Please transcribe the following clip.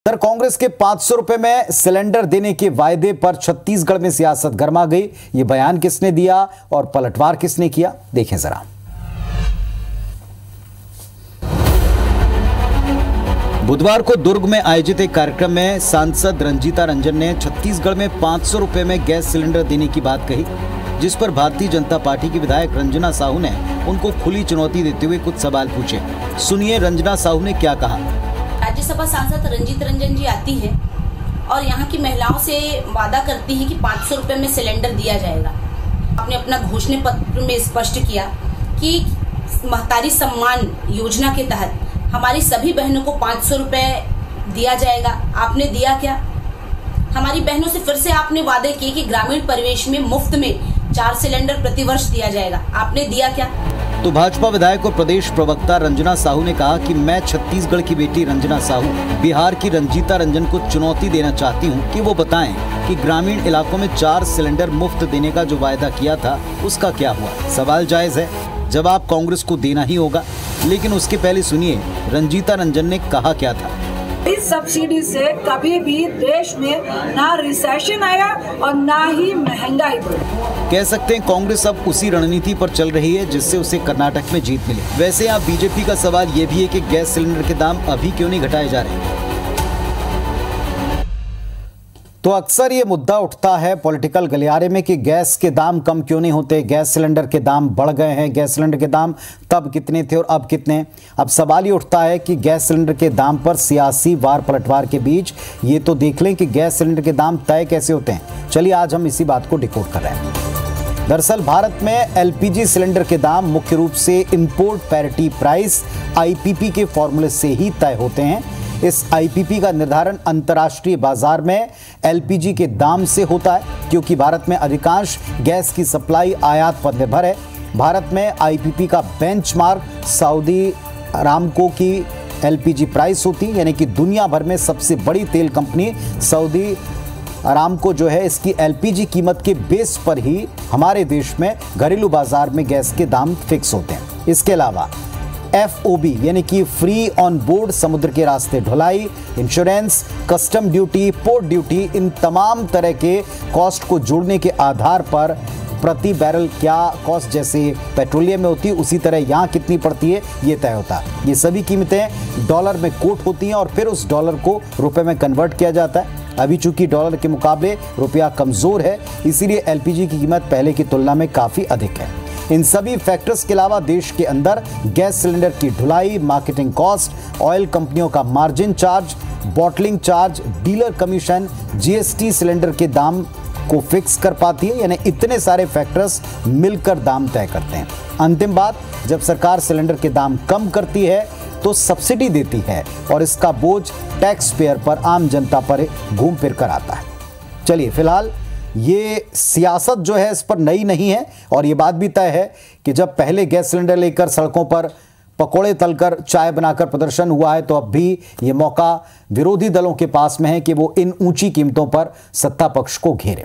इधर कांग्रेस के 500 रुपए में सिलेंडर देने के वायदे पर छत्तीसगढ़ में सियासत गर्मा गई। ये बयान किसने दिया और पलटवार किसने किया, देखें जरा। बुधवार को दुर्ग में आयोजित एक कार्यक्रम में सांसद रंजीता रंजन ने छत्तीसगढ़ में 500 रुपए में गैस सिलेंडर देने की बात कही, जिस पर भारतीय जनता पार्टी की विधायक रंजना साहू ने उनको खुली चुनौती देते हुए कुछ सवाल पूछे। सुनिए रंजना साहू ने क्या कहा। राज्यसभा सांसद रंजीत रंजन जी आती है और यहाँ की महिलाओं से वादा करती है कि 500 रुपए में सिलेंडर दिया जाएगा। आपने अपना घोषणा पत्र में स्पष्ट किया कि महतारी सम्मान योजना के तहत हमारी सभी बहनों को 500 रुपए दिया जाएगा। आपने दिया क्या? हमारी बहनों से फिर से आपने वादे किए कि ग्रामीण परिवेश में मुफ्त में 4 सिलेंडर प्रतिवर्ष दिया जाएगा। आपने दिया क्या? तो भाजपा विधायक और प्रदेश प्रवक्ता रंजना साहू ने कहा कि मैं छत्तीसगढ़ की बेटी रंजना साहू बिहार की रंजीता रंजन को चुनौती देना चाहती हूं कि वो बताएं कि ग्रामीण इलाकों में 4 सिलेंडर मुफ्त देने का जो वायदा किया था उसका क्या हुआ। सवाल जायज है, जवाब कांग्रेस को देना ही होगा, लेकिन उसके पहले सुनिए रंजीता रंजन ने कहा क्या था। इस सब्सिडी से कभी भी देश में ना रिसेशन आया और ना ही महंगाई बढ़ी। कह सकते हैं कांग्रेस अब उसी रणनीति पर चल रही है जिससे उसे कर्नाटक में जीत मिली। वैसे यहाँ बीजेपी का सवाल ये भी है कि गैस सिलेंडर के दाम अभी क्यों नहीं घटाए जा रहे। तो अक्सर ये मुद्दा उठता है पॉलिटिकल गलियारे में कि गैस के दाम कम क्यों नहीं होते, गैस सिलेंडर के दाम बढ़ गए हैं, गैस सिलेंडर के दाम तब कितने थे और अब कितने। अब सवाल ये उठता है कि गैस सिलेंडर के दाम पर सियासी वार पलटवार के बीच ये तो देख लें कि गैस सिलेंडर के दाम तय कैसे होते हैं। चलिए आज हम इसी बात को डिकोड कर रहे हैं। दरअसल भारत में एलपीजी सिलेंडर के दाम मुख्य रूप से इंपोर्ट पैरिटी प्राइस आईपीपी के फॉर्मूले से ही तय होते हैं। इस आईपीपी का निर्धारण अंतर्राष्ट्रीय बाजार में एलपीजी के दाम से होता है, क्योंकि भारत में अधिकांश गैस की सप्लाई आयात पर निर्भर है। भारत में आईपीपी का बेंचमार्क सऊदी अरामको की एलपीजी प्राइस होती है, यानी कि दुनिया भर में सबसे बड़ी तेल कंपनी सऊदी अरामको जो है इसकी एलपीजी कीमत के बेस पर ही हमारे देश में घरेलू बाजार में गैस के दाम फिक्स होते हैं। इसके अलावा FOB यानी कि फ्री ऑन बोर्ड समुद्र के रास्ते ढुलाई, insurance, custom duty, port duty, इन तमाम तरह के कॉस्ट को जोड़ने के आधार पर प्रति बैरल क्या कॉस्ट जैसे पेट्रोलियम में होती है उसी तरह यहाँ कितनी पड़ती है ये तय होता है। ये सभी कीमतें डॉलर में कोट होती हैं और फिर उस डॉलर को रुपए में कन्वर्ट किया जाता है। अभी चूंकि डॉलर के मुकाबले रुपया कमजोर है, इसीलिए एलपीजी की कीमत पहले की तुलना में काफ़ी अधिक है। इन सभी फैक्टर्स के अलावा देश के अंदर गैस सिलेंडर की ढुलाई, मार्केटिंग कॉस्ट, ऑयल कंपनियों का margin charge, bottling charge, dealer commission, GST cylinder के दाम को फिक्स कर पाती है। यानी इतने सारे फैक्टर्स मिलकर दाम तय करते हैं। अंतिम बात, जब सरकार सिलेंडर के दाम कम करती है तो सब्सिडी देती है और इसका बोझ टैक्स पेयर पर, आम जनता पर घूम फिर कर आता है। चलिए फिलहाल ये सियासत जो है इस पर नई नहीं है और ये बात भी तय है कि जब पहले गैस सिलेंडर लेकर सड़कों पर पकोड़े तलकर चाय बनाकर प्रदर्शन हुआ है, तो अब भी ये मौका विरोधी दलों के पास में है कि वो इन ऊंची कीमतों पर सत्ता पक्ष को घेरे।